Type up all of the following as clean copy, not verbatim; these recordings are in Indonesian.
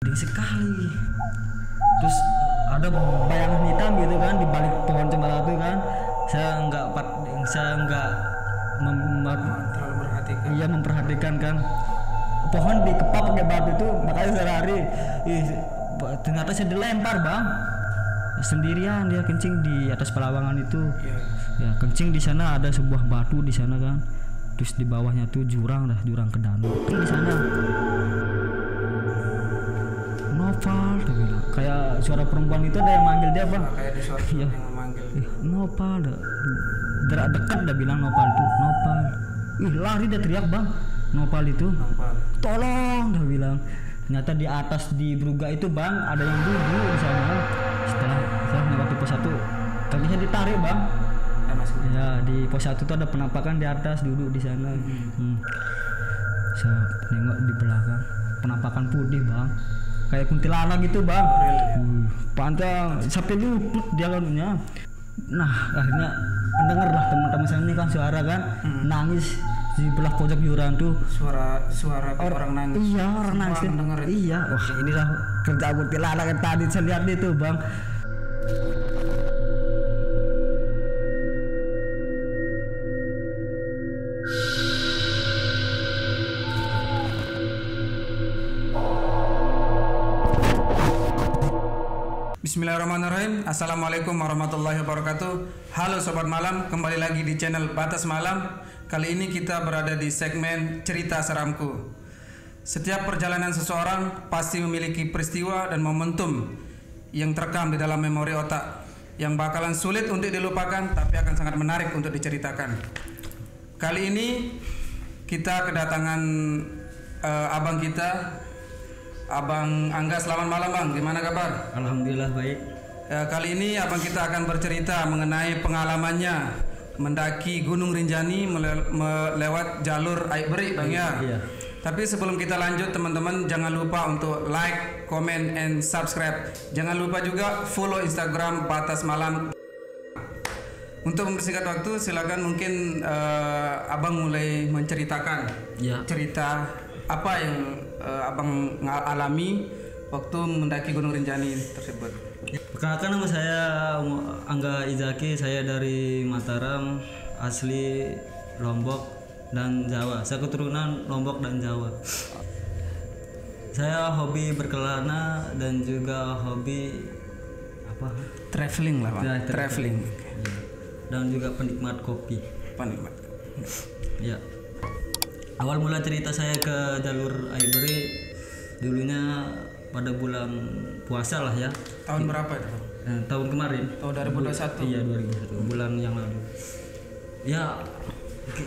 Gede sekali. Terus ada bayangan hitam gitu kan di balik pohon cemara itu kan. Saya nggak terlalu memperhatikan. iya memperhatikan kan. Pohon dikepap pakai batu itu, makanya saya lari. Ternyata saya dilempar, Bang. Sendirian dia kencing di atas pelawangan itu. Iya. Ya, kencing di sana ada sebuah batu di sana kan. Terus di bawahnya tuh jurang jurang ke danau. Di sana. Noval, dia bilang. Kayak suara perempuan itu ada yang manggil dia, Bang. Kayak di suara Iya. yang memanggil. Nopal dah. Jarak dekat dah bilang Nopal tuh. Nopal. Lari dia teriak, Bang. Nopal itu. Nampak. Tolong dah bilang. Ternyata di atas di Bruga itu, Bang, ada yang duduk di sana. Setelah saya melewati pos 1, kakinya ditarik, Bang. Dan masuk. Ya, di pos 1 tuh ada penampakan di atas, duduk di sana. Saya nengok di belakang, penampakan putih, Bang. Kayak kuntilanak gitu, Bang. Panjang sampai lutut dia kanunya. Nah, akhirnya mendengar lah teman-teman saya ini kan suara kan nangis di belah pojok jurang tuh. Suara orang nangis. Iya, orang Semua nangis. mendengar itu. Iya, wah inilah kerja kuntilanak yang tadi saya lihat itu, Bang. Bismillahirrahmanirrahim. Assalamualaikum warahmatullahi wabarakatuh. Halo Sobat Malam, kembali lagi di channel Batas Malam. Kali ini kita berada di segmen Cerita Seramku. Setiap perjalanan seseorang pasti memiliki peristiwa dan momentum yang terekam di dalam memori otak, yang bakalan sulit untuk dilupakan tapi akan sangat menarik untuk diceritakan. Kali ini kita kedatangan abang kita, Abang Angga. Selamat malam, Bang. Gimana kabar? Alhamdulillah baik. Kali ini abang kita akan bercerita mengenai pengalamannya mendaki Gunung Rinjani melewat jalur Aik Beri, Bang ya. Iya. Tapi sebelum kita lanjut, teman-teman jangan lupa untuk like, comment, and subscribe. Jangan lupa juga follow Instagram Batas Malam. Untuk mempersingkat waktu, silakan mungkin abang mulai menceritakan Ya. cerita apa yang abang alami waktu mendaki Gunung Rinjani tersebut. Perkenalkan, nama saya Angga Izaki, saya dari Mataram, asli Lombok dan Jawa. Saya keturunan Lombok dan Jawa. Saya hobi berkelana dan juga hobi apa? Traveling lah, Bang. Ya, Traveling. Ya. Dan juga penikmat kopi. Penikmat. Ya. Awal mula cerita saya ke jalur Aik Beri dulunya pada bulan puasa lah ya. Tahun berapa itu? Tahun kemarin. Tahun 2021. Iya, 2021, bulan yang lalu. Ya,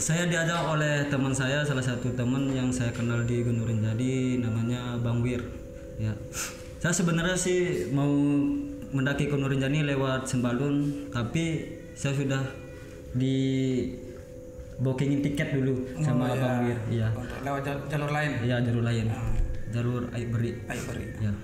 saya diajak oleh teman saya, salah satu teman yang saya kenal di Gunung Rinjani, namanya Bang Wir. Ya, saya sebenarnya sih mau mendaki Gunung Rinjani lewat Sembalun, tapi saya sudah di bookingin tiket dulu sama iya. Bang Wir. Iya. Untuk lewat jalur lain. Iya, jalur lain. Jalur Aik Beri. Aik Beri. Ya.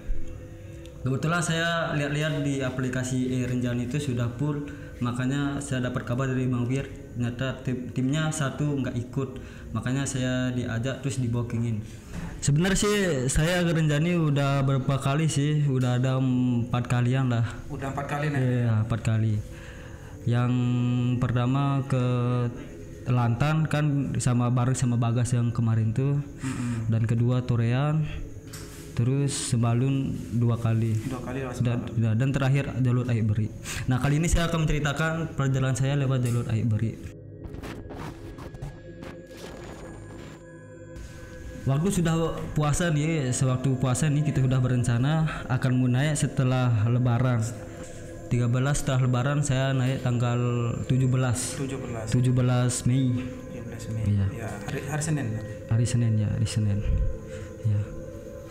Kebetulan saya lihat-lihat di aplikasi Rinjani itu sudah full, makanya saya dapat kabar dari Bang Wir, ternyata timnya satu nggak ikut, makanya saya diajak terus dibookingin. Sebenarnya sih saya ke Rinjani udah berapa kali sih, udah ada 4 kalian lah. Udah 4 kali nih. Iya, 4 kali. Yang pertama ke Lantan kan bareng sama Bagas yang kemarin tuh, dan kedua Torean. Terus Sembalun 2 kali. 2 kali lewat Sembalun. Dan terakhir jalur Aik Beri. Nah, kali ini saya akan menceritakan perjalanan saya lewat jalur Aik Beri. Waktu sudah puasa nih, sewaktu puasa nih kita sudah berencana akan mau naik setelah Lebaran. 13 setelah Lebaran saya naik tanggal 17 Mei. 17 Mei. Iya. Ya, hari Senin. Hari Senin ya, hari Senin. Ya.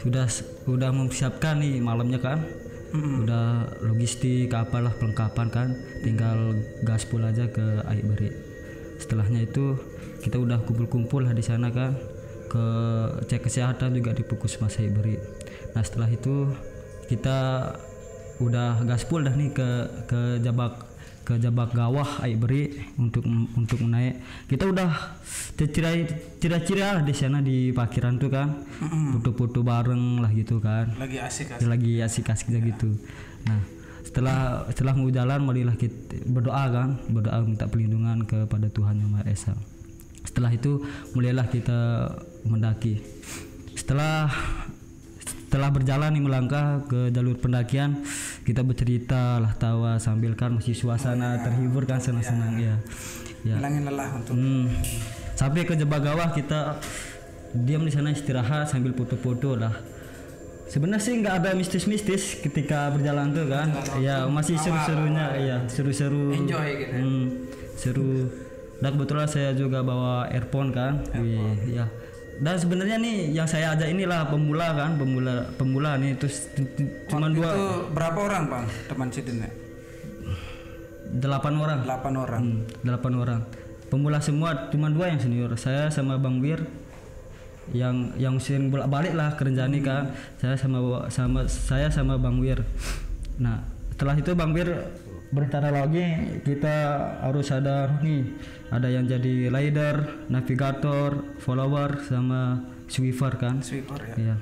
Sudah mempersiapkan nih malamnya kan. Udah logistik apalah perlengkapan kan, tinggal gaspol aja ke Aik Beri. Setelahnya itu kita udah kumpul-kumpul lah di sana kan, ke cek kesehatan juga di Puskesmas Aik Beri. Nah, setelah itu kita udah gaspol dah nih ke Jabak ke Jabak Gawah Aik Beri untuk naik. Kita udah cira-cira di sana di parkiran tuh kan, foto-foto bareng lah gitu kan. Lagi asik gitu. Nah, setelah mau jalan, marilah kita berdoa minta perlindungan kepada Tuhan Yang Maha Esa. Setelah itu mulailah kita mendaki. Setelah berjalan nih melangkah ke jalur pendakian, kita bercerita lah tawa sambil kan masih suasana terhibur kan, senang-senang ya. Hilangin lelah untuk. Sampai ke Jabak Gawah kita diam di sana istirahat sambil foto-foto lah. Sebenarnya sih nggak ada mistis-mistis ketika berjalan tuh kan. Ya masih seru-serunya ya, seru-seru. Enjoy gitu. Seru. Dan kebetulan saya juga bawa earphone kan. Ya. Dan sebenarnya nih yang saya ajak inilah pemula nih, terus cuma itu dua. Berapa orang Bang teman Cidin? 8 orang. 8 orang. Pemula semua, cuma 2 yang senior. Saya sama Bang Wir yang sering bolak-balik lah ke Rinjani kan. Saya sama Bang Wir. Nah, setelah itu Bang Wir berencana lagi kita harus ada yang jadi leader, navigator, follower sama sweeper kan. Sweeper ya. Iya.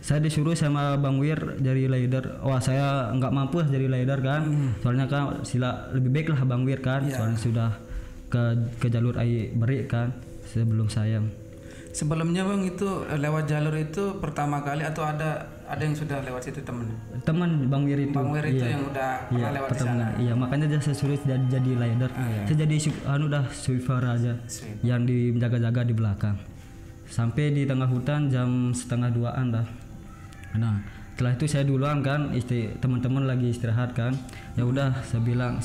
Saya disuruh sama Bang Wir jadi leader. Wah, saya nggak mampu jadi leader kan. Soalnya kan lebih baik lah Bang Wir kan. Soalnya sudah ke jalur Aik Beri kan sebelum saya. Sebelumnya Bang itu lewat jalur itu pertama kali atau ada yang sudah lewat situ teman Bang Wir itu. Bang Wir itu yang udah pernah lewat di sana. Iya, makanya saya suruh jadi leader. Saya jadi sweeper aja yang menjaga-jaga di belakang. Sampai di tengah hutan jam 1:30 dah. Nah, setelah itu saya duluan kan, teman-teman lagi istirahat kan. Ya udah, saya bilang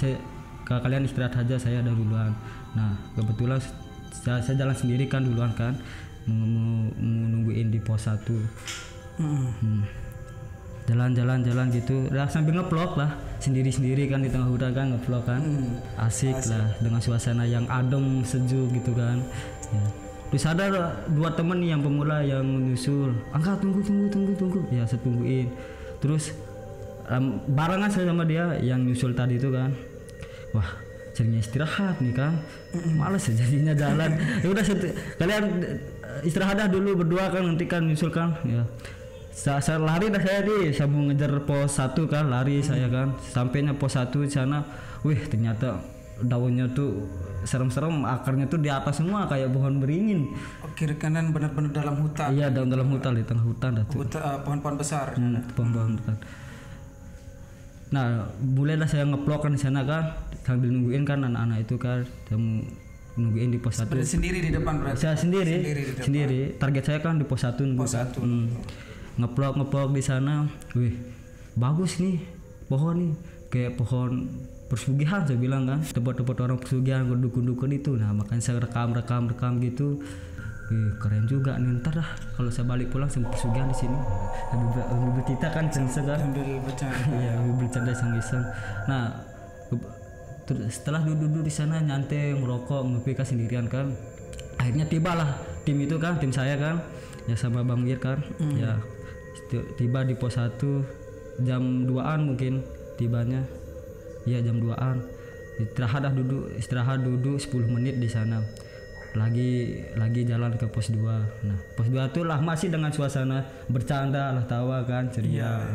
kalian istirahat aja, saya ada duluan. Nah, kebetulan saya jalan sendiri kan duluan kan. Nungguin di pos 1. Jalan gitu lah sambil ngevlog lah sendiri kan di tengah hutan kan, ngevlog kan. Asik lah dengan suasana yang adem sejuk gitu kan ya. Terus ada 2 teman nih yang pemula yang menyusul, angkat tunggu ya, saya tungguin. Terus barengan saya sama dia yang nyusul tadi itu kan. Wah, seringnya istirahat nih kan, males jadinya jalan. Ya udah, kalian istirahat dah dulu berdua kan, nanti kan nyusul kan ya. Saya lari dah, saya mau ngejar pos 1 kan, lari saya kan. Sampainya pos 1 di sana, ternyata daunnya tuh serem-serem, akarnya tuh di atas semua kayak pohon beringin. Kiri kanan benar-benar dalam hutan. Iya, dalam hutan, di tengah hutan dah tuh. Pohon-pohon besar. Pohon-pohon besar. Nah, bolehlah saya ngeplok kan di sana kan, sambil nungguin kan anak-anak itu kan, nungguin di pos 1. Sendiri di depan berarti. Saya sendiri. Target saya kan di pos 1. Ngeplok di sana. Bagus nih pohon nih, kayak pohon persugihan saya bilang kan, tempat-tempat orang persugihan, dukun-dukun itu. Nah, makanya saya rekam gitu. Keren juga nih, ntar dah kalau saya balik pulang sama persugihan di sini lebih bercerita kan, sambil bercanda iseng-iseng. Nah, setelah duduk di sana nyantai ngerokok ngopi kan sendirian kan, akhirnya tibalah tim itu kan, tim saya kan ya sama Bang Wir kan. Ya tiba di pos 1 jam 2-an mungkin tibanya. Ya jam 2-an. Istirahat duduk 10 menit di sana. Lagi jalan ke pos 2. Nah, pos 2 tuh lah masih dengan suasana bercanda lah, tawa kan, ceria.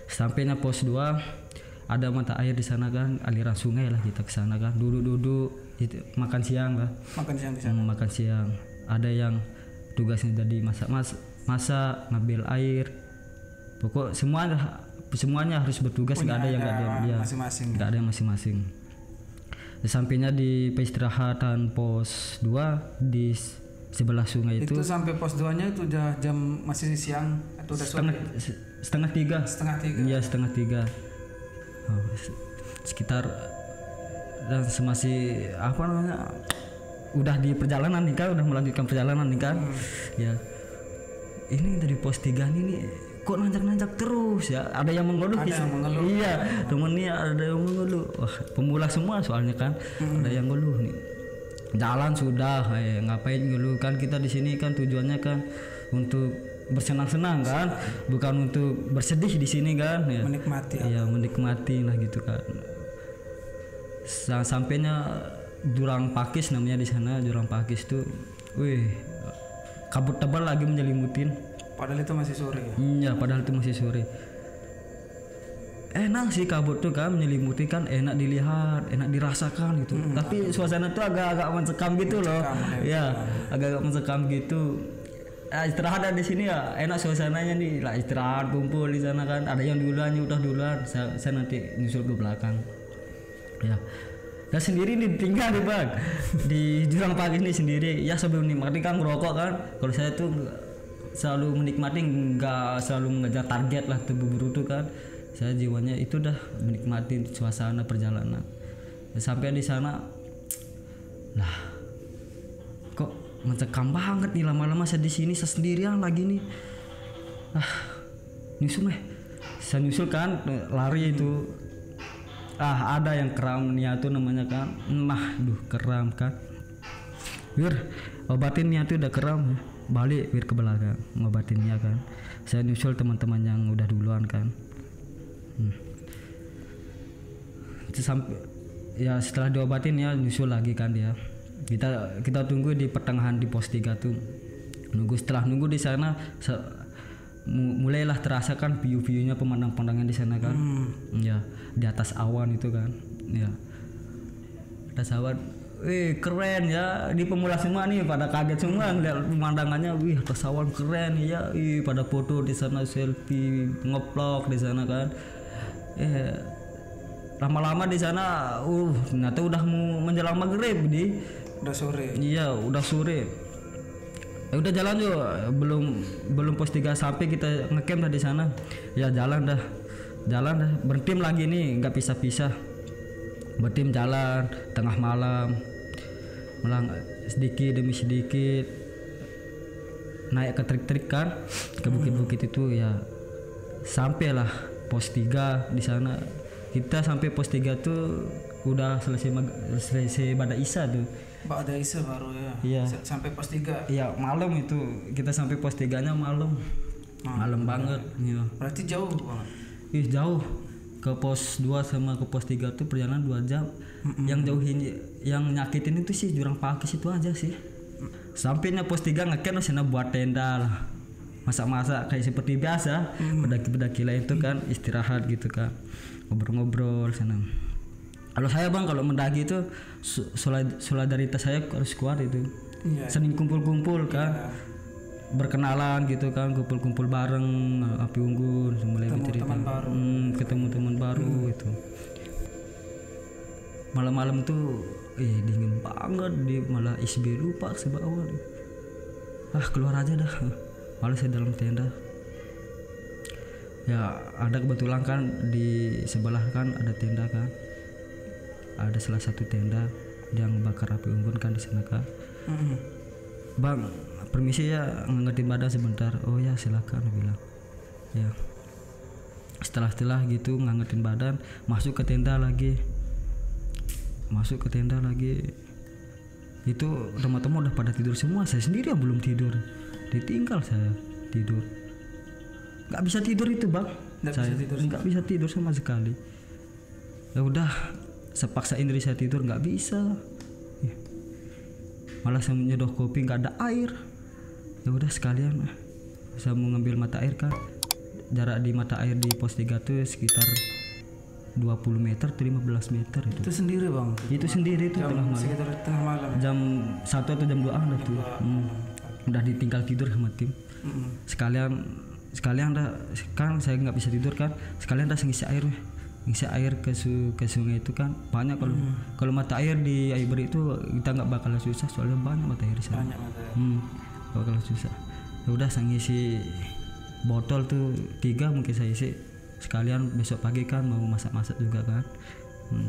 Sampainya pos 2 ada mata air di sana kan, aliran sungai lah, kita ke sana kan. Duduk makan siang lah. Makan siang. Ada yang tugasnya jadi masak, ngambil air. Pokok semuanya harus bertugas, nggak ada yang masing-masing. Sampainya di peristirahatan pos 2 di sebelah sungai itu. Itu sampai pos 2-nya itu udah jam masih siang atau udah sore? Setengah tiga. Iya, setengah 3. Sekitar dan masih udah di perjalanan nih kan, udah melanjutkan perjalanan nih kan. Ya. Ini dari pos 3 ini kok nanjak terus ya, ada yang mengeluh. Iya, temennya ada yang mengeluh. Wah, pemula semua soalnya kan. Ada yang ngeluh nih, jalan sudah ngapain ngeluh kan, kita di sini kan tujuannya kan untuk bersenang-senang kan, bukan untuk bersedih di sini kan ya. Menikmati lah gitu kan. Sampainya jurang pakis namanya di sana. Jurang pakis tuh, wih, kabut tebal lagi menyelimutin. Padahal itu masih sore ya? Iya, padahal itu masih sore. Enak sih kabut tuh kan, menyelimuti kan, enak dilihat, enak dirasakan gitu. Tapi suasana tuh agak-agak mencekam gitu loh. Ya, agak-agak mencekam gitu. Istirahat di sini ya, enak suasananya nih. Lah istirahat kumpul di sana kan. Ada yang duluan, udah duluan. Saya nanti nyusul ke belakang. Ya. Dan sendiri nih tinggal nih Bang di jurang pakis nih sendiri. Ya sebelum nikmati kan ngerokok kan. Kalau saya tuh selalu menikmati, nggak selalu mengejar target lah terburu-buru tuh kan. Saya jiwanya itu dah menikmati suasana perjalanan. Sampai di sana, lah kok mencekam banget nih lama-lama saya di sini saya sendirian lagi nih. Nyusul saya nyusul kan lari itu. Ada yang keram nih tuh namanya kan. Keram kan. Wir obatin nih tuh udah keram. Balik wir ke belakang ngobatinnya kan. Saya nyusul teman-teman yang udah duluan kan. Sampai ya setelah diobatin ya nyusul lagi kan dia. Kita tunggu di pertengahan di pos 3 tuh. Setelah nunggu di sana mulailah terasa kan view-nya pemandangan di sana kan. Ya, di atas awan itu kan. Ya. Atas awan. Keren ya. Di pemula semua nih pada kaget semua ngeliat pemandangannya. Atas awan keren ya. Pada foto di sana, selfie, ngeplok di sana kan. Lama-lama di sana ternyata udah mau menjelang maghrib udah sore. Iya, udah sore. Udah jalan yuk, belum pos 3 sampai kita ngecamp dah di sana. Ya jalan dah. Bertim lagi nih, nggak pisah-pisah. Bertim jalan tengah malam, sedikit demi sedikit naik ke trik-trik kan, ke bukit-bukit itu ya. Sampailah pos 3 di sana. Kita sampai pos 3 tuh udah selesai pada Isya tuh. Ba'da Isya baru ya. Iya. Sampai pos 3. Iya, malam itu. Kita sampai pos 3-nya malam. Malam banget, ya. Berarti jauh banget. Jauh. Ke pos 2 sama ke pos 3 tuh perjalanan 2 jam. Yang jauhin yang nyakitin itu sih jurang pakis itu aja sih. Sampainya pos 3 ngecamp sana buat tenda lah. Masak-masak kayak seperti biasa. Pendaki-pendaki lain itu kan istirahat gitu kan. Ngobrol-ngobrol sana. Kalau saya Bang, kalau mendaki itu solidaritas saya harus kuat itu. Sering kumpul-kumpul kan. Berkenalan gitu kan, kumpul-kumpul bareng, api unggun, mulai bercerita. Ketemu teman baru itu. Malam-malam tuh dingin banget, malah ISB lupa sebawa. Keluar aja dah. Malah saya dalam tenda. Ya ada kebetulan kan di sebelah kan ada tenda kan. Ada salah satu tenda yang bakar api unggun kan di sana kan. Bang, permisi ya ngangetin badan sebentar. Oh ya silakan bilang. Ya. Setelah gitu ngangetin badan, masuk ke tenda lagi. Itu teman-teman udah pada tidur semua. Saya sendiri yang belum tidur. Ditinggal saya tidur. Nggak bisa tidur itu Bang. Nggak bisa tidur sama sekali. Ya udah. Sepaksain diri saya tidur nggak bisa. Malah saya nyedoh kopi nggak ada air. Ya udah sekalian saya mau ngambil mata air kan. Jarak di mata air di pos 3 tuh sekitar 20 meter 15 meter itu. Itu sendiri Bang? Itu sendiri itu tengah malam. Sekitar tengah malam. Jam 1 atau jam 2 udah tuh. Udah ditinggal tidur sama tim. Sekalian dah kan saya nggak bisa tidur kan. Sekalian dah ngisi air ke sungai itu kan banyak. Kalau mata air di Aiber itu kita nggak bakal susah soalnya banyak mata air di sana. Bakal susah. Ya udah saya ngisi botol tuh 3 mungkin saya isi sekalian besok pagi kan mau masak-masak juga kan.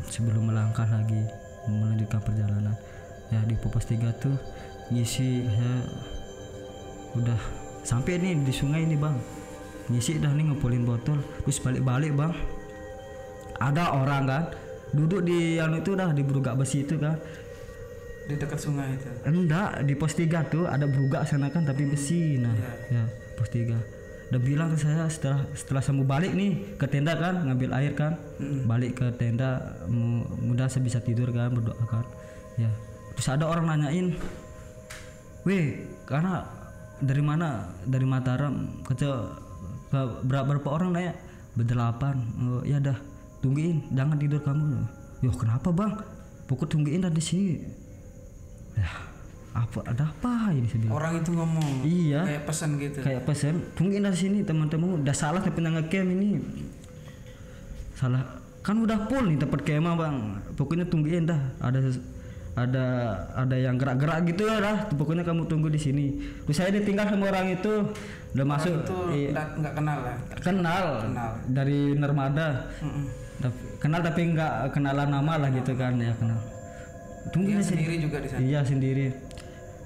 Sebelum melangkah lagi melanjutkan perjalanan. Ya di pos 3 tuh ngisi saya udah sampai nih di sungai ini Bang. Ngisi dah nih ngepulin botol terus balik Bang. Ada orang kan duduk di yang itu dah di berugak besi itu kan. Di dekat sungai itu. Enggak, di pos 3 tuh ada berugak sana kan tapi besi. Ya pos 3. udah bilang ke saya setelah saya mau balik nih ke tenda kan, ngambil air kan, balik ke tenda, mudah saya bisa tidur kan, berdoa kan. Ya, terus ada orang nanyain, weh, karena dari mana? Dari Mataram. Kata berapa orang nanya? Berdelapan. Oh, ya dah, tungguin, jangan tidur kamu. Yo kenapa bang? Pokok tungguin dah di sini. Ya, ada apa ini sebenarnya? Orang itu ngomong. Iya. Kayak pesan gitu. Kayak pesan, tungguin dah di sini teman-teman. Udah salah tapi ngecamp ini. Salah. Kan udah full nih tempat kemah bang. Pokoknya tungguin dah. Ada yang gerak-gerak gitu lah. Pokoknya kamu tunggu di sini. Terus saya ditinggal sama orang itu. Udah masuk. Itu nggak kenal lah. Kenal. Dari Narmada. Kenal tapi nggak kenalan nama lah gitu kan ya, kenal. Tungguin sendiri juga di sana. Iya sendiri.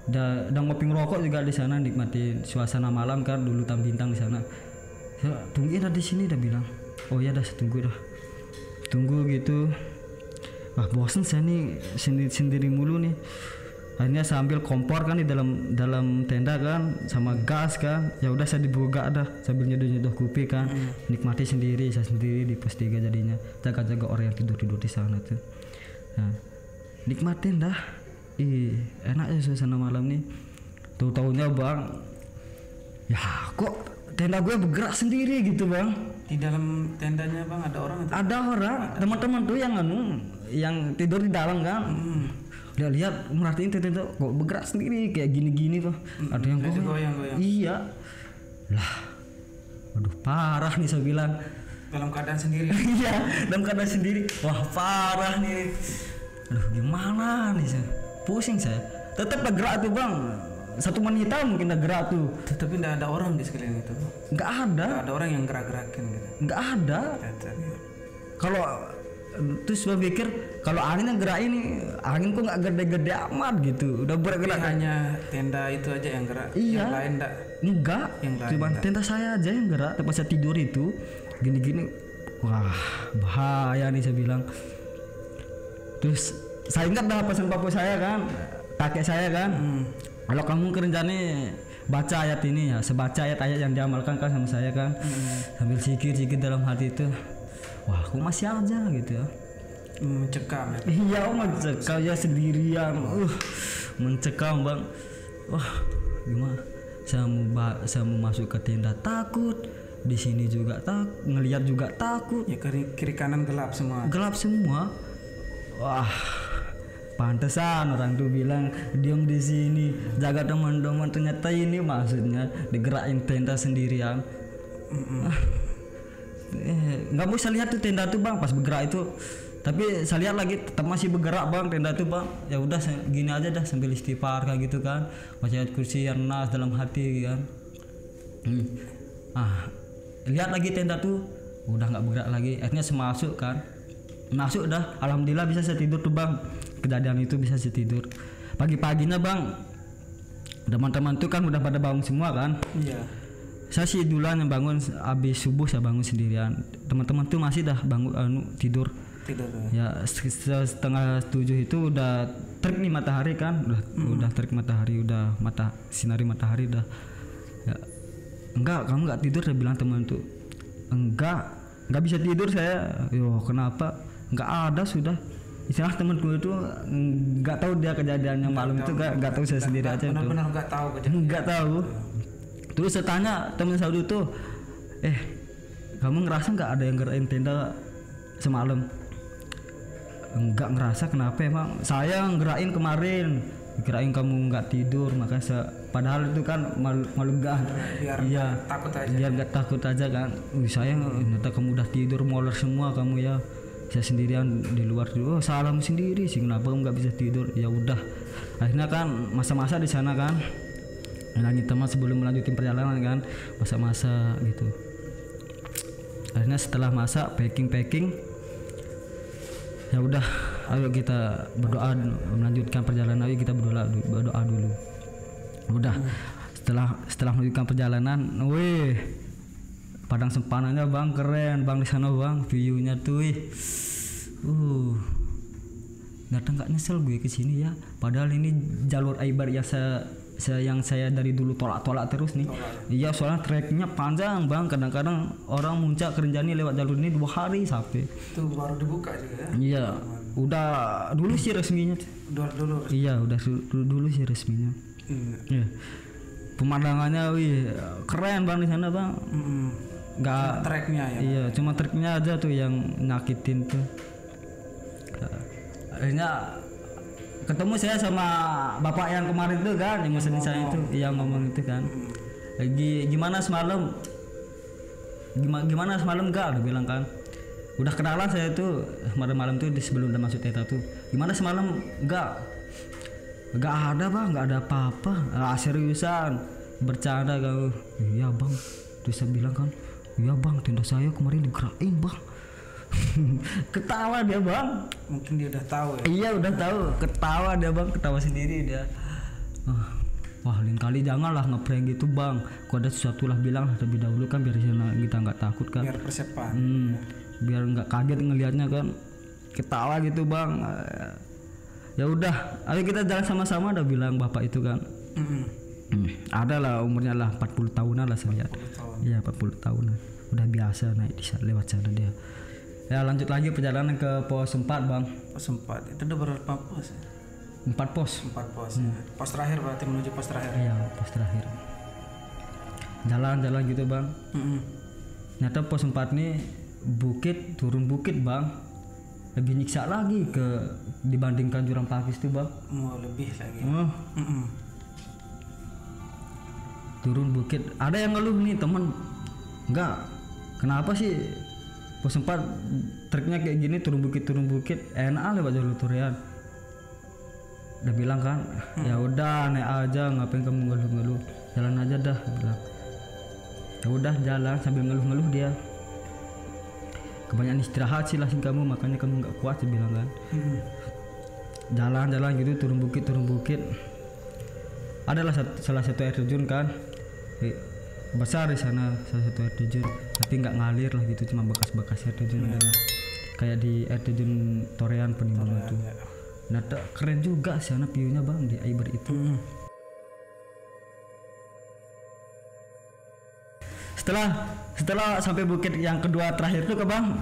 Udah ngopi ngerokok juga di sana, nikmatin suasana malam kan, dulu Tam Bintang di sana. Ya, tungguin dah di sini, dah bilang. Oh ya dah, tunggu dah. Tunggu gitu. Wah bosen saya nih sendiri mulu nih. Akhirnya sambil kompor kan di dalam tenda kan, sama gas kan. Ya udah saya dibuka dah sambil nyeduh kopi kan. Nikmati sendiri, saya sendiri di pos 3 jadinya. Jaga-jaga orang yang tidur di sana tuh. Nah, nikmatin dah. Enak ya suasana malam nih. Tahu-taunya bang, ya kok tenda gue bergerak sendiri gitu bang. Di dalam tendanya bang ada orang? Ada orang, teman-teman tuh yang tidur di dalam kan. Udah lihat, merhatiin tenda kok bergerak sendiri kayak gini-gini tuh. Ada yang goyang. Iya. Lah, aduh parah nih saya bilang. Dalam keadaan sendiri. Iya, dalam keadaan sendiri. Wah parah nih. Aduh gimana nih saya? Pusing saya. Tetap bergerak tuh bang. Satu wanita mungkin udah gerak tuh. Tapi nggak ada orang di sekeliling itu. Nggak ada. Nggak ada orang yang gerak-gerakin gitu. Nggak ada. Kalau terus saya pikir kalau angin yang gerak ini, angin kok nggak gede-gede amat gitu. Udah bergerak. Hanya tenda itu aja yang gerak. Iya. Yang lain enggak. Cuma tenda saya aja yang gerak. Tempat saya tidur itu gini-gini. Wah bahaya nih saya bilang. Terus saya ingat dah pesan bapak saya kan, kakek saya kan. Kalau kamu kerencane baca ayat ini ya, sebaca ayat-ayat yang diamalkan kan sama saya kan. Sambil sikir-sikir dalam hati itu. Wah, aku masih aja gitu ya. Mencekam ya. Iya, mencekam ya sendirian. Mencekam, Bang. Wah, gimana? Saya mau masuk ke tenda takut. Di sini juga ngelihat juga takut. Ya kiri kanan gelap semua. Gelap semua. Wah, pantesan orang tuh bilang diam di sini, jaga teman-teman. Ternyata ini maksudnya digerakin tenda sendirian. Nggak bisa lihat tuh tenda tuh bang pas bergerak itu, tapi saya lihat lagi tetap masih bergerak bang tenda tuh bang. Ya udah gini aja dah sambil istighfar kayak gitu kan, baca ayat kursi yang nas dalam hati kan. Lihat lagi tenda tuh udah nggak bergerak lagi. Akhirnya semasuk kan, masuk dah. Alhamdulillah bisa saya tidur tuh bang. Kejadian itu bisa saya tidur. Pagi-paginya bang, teman-teman tuh kan udah pada bangun semua kan. Iya. Saya sih duluan yang bangun, habis subuh saya bangun sendirian. Teman-teman tuh masih dah bangun tidur. Ya setengah 7 itu udah terik nih matahari kan, udah terik matahari, udah sinari matahari dah. Ya, enggak, kamu nggak tidur, saya bilang teman tuh. Enggak bisa tidur saya. Yo kenapa? Enggak ada sudah. Istilah temanku itu nggak tahu dia kejadiannya malam itu, nggak tahu, saya sendiri aja. Benar-benar nggak tahu kejadian. Nggak tahu. Terus saya tanya teman Saudi itu, kamu ngerasa nggak ada yang gerakin tenda semalam? Enggak ngerasa, kenapa emang? Saya ngerakin kemarin, kirain kamu nggak tidur, makanya padahal itu kan malu gak. Iya. Takut aja. Biar nggak takut aja kan. Saya ternyata kamu udah tidur molor semua kamu ya. Saya sendirian di luar dulu. Oh salahmu sendiri sih, kenapa kamu nggak bisa tidur? Ya udah. Akhirnya kan masa-masa di sana kan. Lagi teman sebelum melanjutin perjalanan kan, masa-masa gitu. Akhirnya setelah masa packing, ya udah, ayo kita berdoa melanjutkan perjalanan. Ayo kita berdoa dulu. Udah, setelah melanjutkan perjalanan, padang sempananya bang keren bang di sana bang, view-nya tuh, nggak nyesel gue kesini ya. Padahal ini jalur Aibar yang saya yang saya dari dulu tolak terus nih. Iya, soalnya treknya panjang bang, kadang-kadang orang muncak ke Rinjani lewat jalur ini 2 hari sampai. Itu baru dibuka juga ya? Iya, udah dulu sih resminya. Dulu. Iya, udah dulu sih resminya. Iya. Pemandangannya keren bang di sana bang. Nggak treknya ya? Iya, cuma treknya aja tuh yang nyakitin tuh. Akhirnya ketemu saya sama bapak yang kemarin tuh kan, yang mesenin saya itu, yang ngomong itu kan. Gimana semalam? Gimana semalam enggak? Udah bilang kan. Udah kenalan saya tuh malam-malam tuh sebelum udah masuk Teta tuh. Gimana semalam? Enggak ada bang, enggak ada apa-apa. Seriusan, bercanda kau. Iya bang, terus saya bilang kan, iya bang, tenda saya kemarin digerakin bang. Ketawa dia bang, mungkin dia udah tahu ya. Iya udah tahu, ketawa dia bang, ketawa sendiri dia. Wah lain kali janganlah ngeprank gitu bang. Kalau ada sesuatu lah bilang lebih dahulu kan, biar kita nggak takut kan. Biar persiapan. Biar nggak kaget ngelihatnya kan. Ketawa gitu bang. Ya udah, ayo kita jalan sama-sama, udah bilang bapak itu kan. Ada lah umurnya lah 40 tahunan lah saya lihat. Iya 40 tahunan. Udah biasa naik lewat sana dia. Ya lanjut lagi perjalanan ke pos 4 bang. Pos 4 itu udah berapa pos ya? 4 pos. 4 pos ya. Pos terakhir berarti menuju pos terakhir. Iya pos terakhir. Jalan gitu bang. Ternyata pos 4 nih bukit, turun bukit bang. Lebih nyiksa lagi dibandingkan Jurang Pakis tuh bang. Lebih lagi. Turun bukit. Ada yang ngeluh nih temen. Enggak. Kenapa sih pos 4 treknya kayak gini, turun bukit enak lewat jalur Turian. Udah bilang kan, ya udah naik aja, ngapain kamu ngeluh-ngeluh, jalan aja dah bilang. Ya udah jalan sambil ngeluh-ngeluh dia. Kebanyakan istirahat sih lah kamu, makanya kamu nggak kuat sih bilang kan. Jalan gitu turun bukit. Adalah salah satu air terjun kan. Besar di sana salah satu air terjun, tapi nggak ngalir lah gitu, cuma bekas-bekas air terjun ada kayak di air terjun Torean Penimbangan itu. Nah keren juga sana view-nya bang di Aiber itu. Setelah sampai bukit yang kedua terakhir tuh ke bang,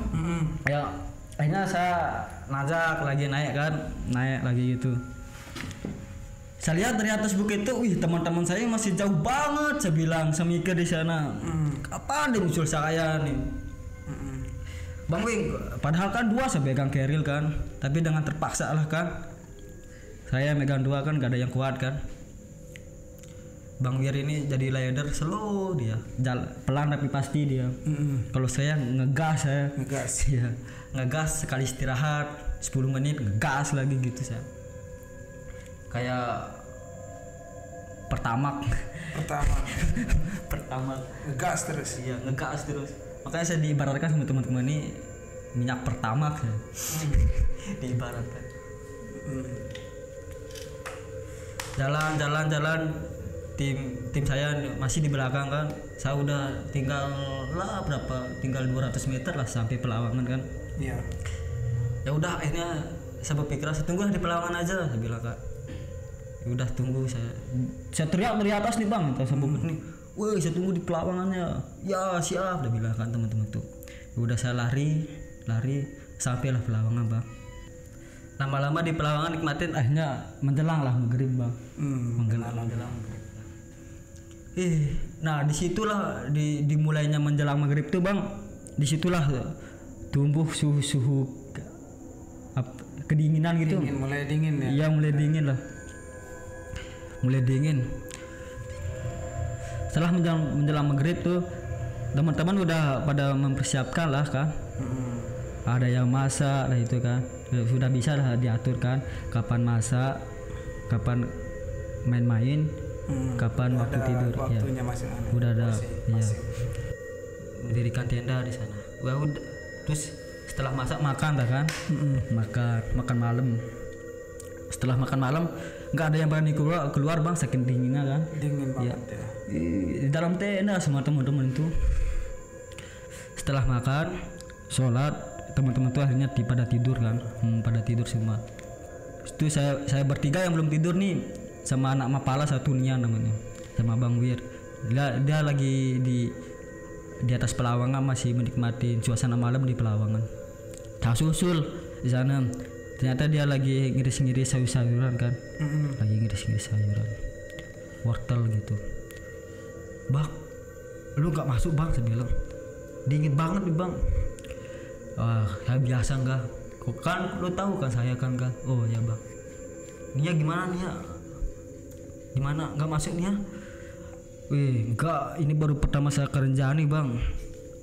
ya akhirnya saya najak lagi naik lagi gitu. Saya lihat dari atas bukit itu, teman-teman saya masih jauh banget. Saya bilang, saya mikir di sana, kapan dia muncul saya nih? Bang Wing, padahal kan 2 saya pegang keril kan, tapi dengan terpaksa lah kan. Saya megang 2 kan, gak ada yang kuat kan. Bang Wir ini jadi leader slow dia, pelan tapi pasti dia. Kalau saya ngegas ya, ngegas sekali istirahat 10 menit ngegas lagi gitu saya. Kayak pertama ngegas terus. Iya ngegas terus, makanya saya diibaratkan sama teman-teman ini minyak pertama ya. Diibaratkan jalan tim saya masih di belakang kan. Saya udah tinggal 200 meter lah sampai Pelawangan kan. Iya. Ya udah akhirnya saya berpikir saya tunggu di Pelawangan aja, saya bilang kak. Udah tunggu saya teriak dari atas nih bang, saya bukit nih, woi saya tunggu di Pelawangannya. Ya siap, udah bilang kan teman-teman tuh. Udah saya lari sampailah Pelawangan bang. Lama-lama di Pelawangan nikmatin, akhirnya menjelang lah maghrib bang. Menjelang. Nah disitulah dimulainya menjelang maghrib tuh bang. Disitulah tumbuh suhu kedinginan gitu. Mulai dingin ya. Iya mulai dingin lah. Mulai dingin. Setelah menjelang maghrib tuh teman-teman udah pada mempersiapkan lah kan. Ada yang masak lah itu kan. Sudah bisa lah diatur kan. Kapan masak, kapan main-main, kapan waktu tidur. Ya. Udah ada. Ya. Mendirikan tenda di sana. Wah udah. Terus setelah masak makan lah kan. Makan malam. Setelah makan malam nggak ada yang berani keluar bang, saking dinginnya kan. Dingin banget ya. Di dalam tenda semua teman-teman itu. Setelah makan, sholat, teman-teman tuh akhirnya pada tidur kan. Pada tidur semua. Itu saya bertiga yang belum tidur nih. sama anak Mapala satu Nia namanya, sama Bang Wir. Dia lagi di atas Pelawangan masih menikmati suasana malam di Pelawangan. Tak susul di sana. Ternyata dia lagi ngiris-ngiris sayur-sayuran kan. Lagi ngiris-ngiris sayuran. Wortel gitu. Bang, lu gak masuk bang, saya bilang. Dingin banget nih bang. Ya biasa enggak. Kok kan lu tahu kan saya kan. Oh ya bang. Nia gimana Nia? Gimana? Enggak masuk Nia? Enggak, ini baru pertama saya ke Renjani bang.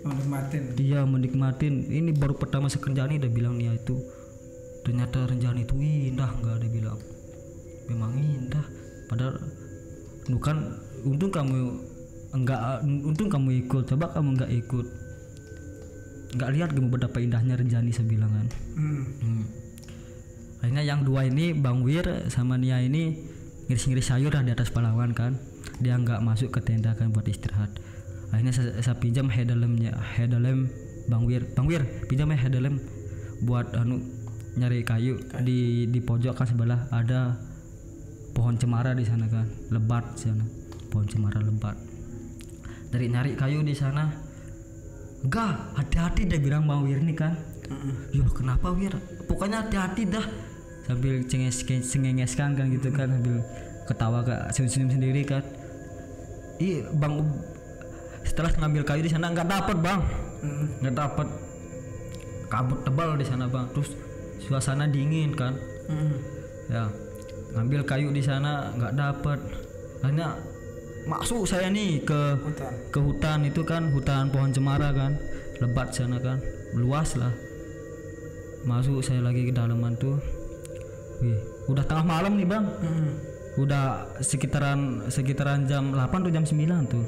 Menikmatin. Iya menikmatin. Ini baru pertama saya ke Renjani, dia bilang Nia itu. Ternyata Renjani itu indah, enggak, dia bilang. Memang indah. Padahal bukan, untung kamu ikut. Coba kamu enggak ikut. Enggak lihat kamu betapa indahnya Renjani, saya bilang kan. Akhirnya yang dua ini Bang Wir sama Nia ini ngiris-ngiris sayur di atas Palawan kan. Dia enggak masuk ke tenda kan buat istirahat. Akhirnya saya pinjam headlamp Bang Wir. Bang Wir, pinjam headlamp buat nyari kayu. Di pojok kan sebelah ada pohon cemara di sana kan, lebat di sana, pohon cemara lebat. Dari nyari kayu di sana, enggak, hati-hati dia bilang Bang Wir ini kan. Yo kenapa Wir? Pokoknya hati-hati dah. Sambil cengengeskan kan gitu kan, sambil ketawa senyum-senyum sendiri kan. Bang, setelah ngambil kayu di sana nggak dapat bang, nggak dapat, kabut tebal di sana bang. Terus suasana dingin kan. Ya ngambil kayu di sana nggak dapat. Hanya masuk saya nih ke hutan itu kan, hutan pohon cemara kan, lebat sana kan, luas lah. Masuk saya lagi ke dalaman tuh. Udah tengah malam nih bang. Udah sekitaran jam 8 atau jam 9 tuh.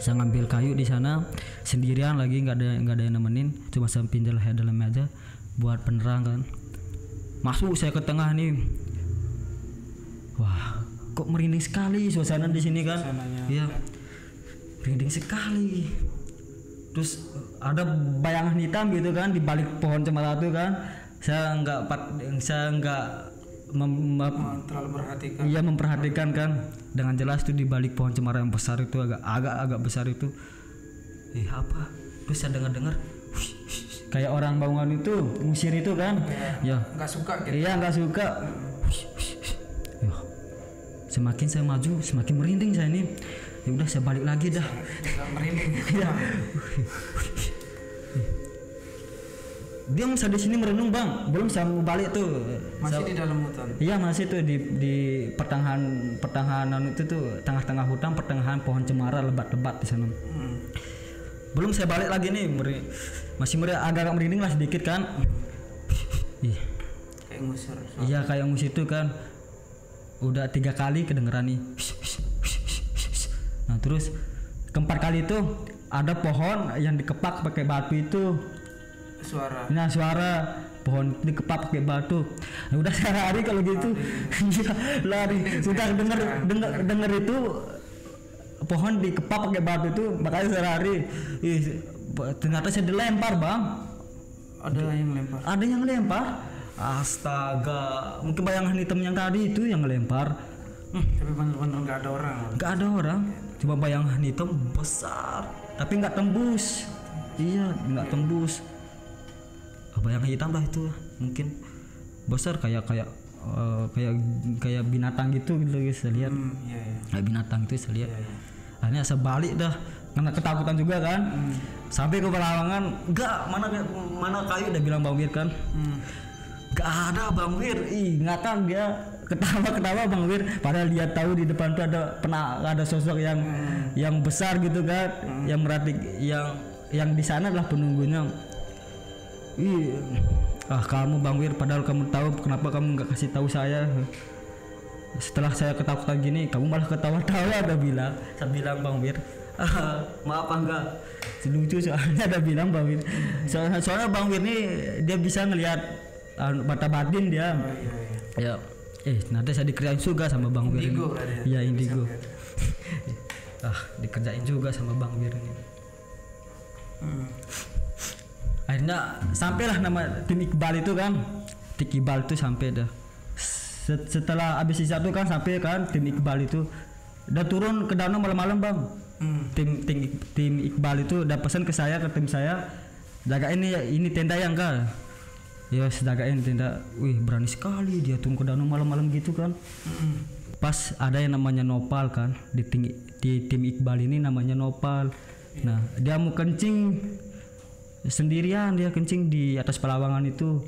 Saya ngambil kayu di sana sendirian lagi, nggak ada yang nemenin, cuma saya pinjal headlamp aja buat penerang kan. Masuk saya ke tengah nih. Wah, kok merinding sekali suasana di sini kan. Iya. Merinding sekali. Terus ada bayangan hitam gitu kan di balik pohon cemara itu kan. Saya nggak terlalu memperhatikan. Iya memperhatikan kan, dengan jelas tuh di balik pohon cemara yang besar itu agak besar itu. Apa? Terus saya dengar kayak orang bangunan itu ngusir itu kan. Ya. Nggak suka gitu. Iya nggak suka. Semakin saya maju semakin merinding saya ini. Ya udah saya balik lagi dah. Merinding. Iya. Dia masih di sini merenung bang, belum saya mau balik tuh. Masih di dalam hutan. Iya masih tuh di pertengahan itu tuh, tengah-tengah hutan, pertengahan pohon cemara lebat-lebat di sana. Belum saya balik lagi nih, masih agak merinding lah sedikit kan. Kayak ngusir. Iya kayak ngusir itu kan. Udah 3 kali kedengeran nih. Nah terus keempat kali itu ada pohon yang dikepak pakai batu itu. Suara pohon dikepak pakai batu. Nah, udah saya lari kalau gitu. Lari. Sudah denger itu pohon dikepak pakai batu itu, makanya saya lari. Ternyata saya dilempar bang. Ada yang lempar. Astaga, mungkin bayangan hitam yang tadi itu yang ngelempar. Tapi benar-benar nggak ada orang. Nggak ada orang, cuma bayangan hitam besar, tapi nggak tembus. Iya, nggak tembus. Bayangan hitam lah itu, mungkin besar kayak binatang gitu guys, saya lihat. Kayak binatang itu saya lihat. Akhirnya saya balik dah, karena ketakutan juga kan. Sampai ke Pelawangan, enggak, mana kayu, udah bilang Bang Wir kan. Gak ada Bang Wir, ingatan dia ketawa Bang Wir, padahal dia tahu di depan tuh ada sosok yang besar gitu kan, yang di sana adalah penunggunya. Kamu Bang Wir, padahal kamu tahu, kenapa kamu nggak kasih tahu saya? Setelah saya ketakutan gini, kamu malah ketawa-tawa, saya bilang Bang Wir, maaf enggak, lucu soalnya ada bilang Bang Wir. Soalnya Bang Wir ini dia bisa ngelihat mata batin dia. Ya, nanti saya dikerjain juga sama Bang Wir ini. Iya indigo. Dikerjain juga sama Bang Wir ini. Akhirnya sampailah nama tim Iqbal itu kan. Tim Iqbal itu sampai dah. Setelah habis sisa itu kan sampai kan tim Iqbal itu udah turun ke danau malam-malam bang. Tim Iqbal itu udah pesan ke saya, ke tim saya, jagain ini tenda yang kan. Ya jagain tenda. Wih berani sekali dia turun ke danau malam-malam gitu kan. Pas ada yang namanya Nopal kan di tim Iqbal ini namanya Nopal. Nah dia mau kencing sendirian, dia kencing di atas pelawangan itu.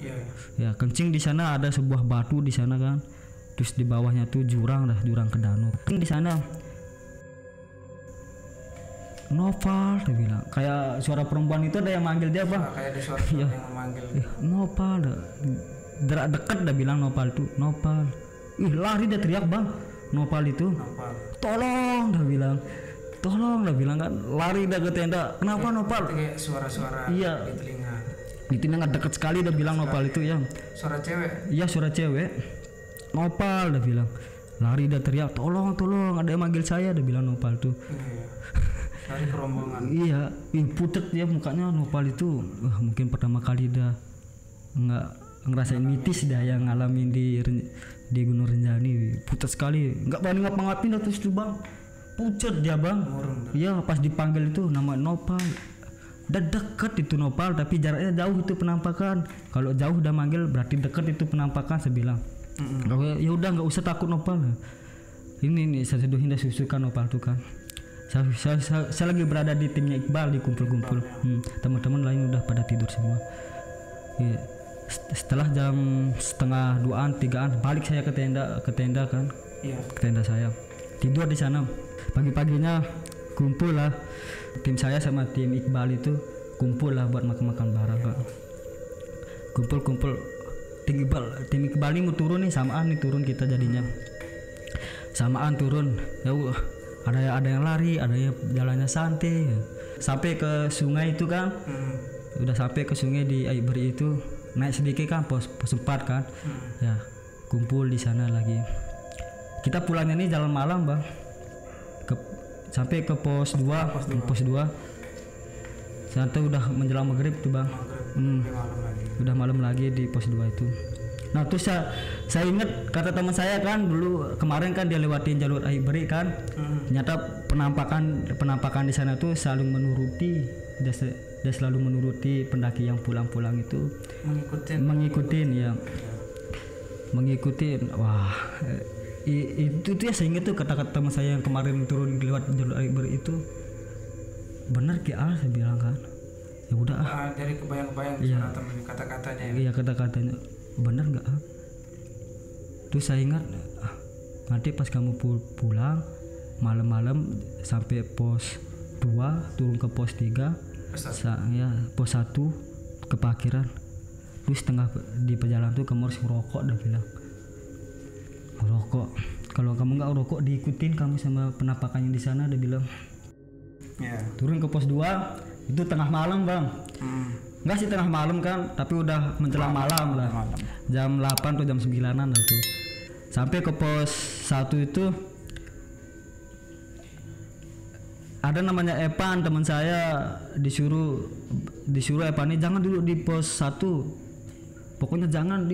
Ya kencing di sana ada sebuah batu di sana kan. Terus di bawahnya tuh jurang ke danau. Di sana Nopal dia bilang, kayak suara perempuan itu ada yang manggil dia bang. Kayak ada suara yang memanggil. Nopal, dekat dah bilang Nopal tuh, Nopal. Lari dia teriak bang, Nopal itu. Tolong dah bilang kan, lari dah ke tenda. Kenapa Nopal? Kayak suara-suara di telinga. Di telinga dekat sekali dah bilang Nopal itu ya. Suara cewek? Iya suara cewek. Nopal dah bilang, lari dah teriak, tolong ada yang manggil saya dah bilang Nopal tuh. Dari kerombongan. Iya, putet ya mukanya Nopal itu. Wah, mungkin pertama kali dah nggak ngerasain mitis dah yang ngalamin di Gunung Rinjani. Putet sekali, nggak berani ngapa-ngapain dah terus tuh bang. Pucet dia bang. Iya pas dipanggil itu nama Nopal. Udah deket itu Nopal tapi jaraknya jauh itu penampakan. Kalau jauh udah manggil berarti deket itu penampakan saya bilang. Ya udah nggak usah takut Nopal. Ini saya seduhin dah susukan Nopal tuh kan. Saya lagi berada di timnya Iqbal di kumpul-kumpul. Teman-teman lain udah pada tidur semua. Ya. Setelah jam 1:30, 3 balik saya ke tenda kan. Ke tenda saya. Tidur di sana. Pagi-paginya kumpul lah. Tim saya sama tim Iqbal itu kumpul lah buat makan-makan bareng Pak. Kumpul. Tim Iqbal ini mau turun nih, samaan nih turun kita jadinya. Samaan turun. Ya ada yang lari, ada yang jalannya santai. Sampai ke sungai itu kan. Udah sampai ke sungai di Aiberi itu, naik sedikit kan pos 4 kan. Ya, kumpul di sana lagi. Kita pulangnya nih jalan malam, Bang. Sampai ke pos 2. Santai udah menjelang maghrib tuh, Bang. Udah malam lagi di pos 2 itu. Nah terus saya ingat kata teman saya kan dulu kemarin kan dia lewatin jalur Aiberi kan. Ternyata penampakan di sana tuh saling menuruti, dia selalu menuruti pendaki yang pulang-pulang itu mengikutin. Wah itu ya saya ingat tuh kata-kata teman saya yang kemarin turun lewat jalur Aiberi itu benar saya bilang kan. Ya udah dari kebayang-kebayang kata-katanya. Iya kata-katanya benar nggak terus saya ingat nanti pas kamu pulang malam-malam sampai pos 2 turun ke pos 3 pos 1 ke parkiran terus tengah di perjalanan tuh kamu harus ngerokok dah bilang ngerokok kalau kamu nggak ngerokok diikutin kamu sama penampakan yang di sana dia bilang. Turun ke pos 2 itu tengah malam bang. Enggak sih tengah malam kan, tapi udah menjelang malam lah. Jam 8 atau jam 9-an lah tuh. Sampai ke pos 1 itu ada namanya Epan teman saya disuruh Epan ini jangan duduk di pos 1. Pokoknya jangan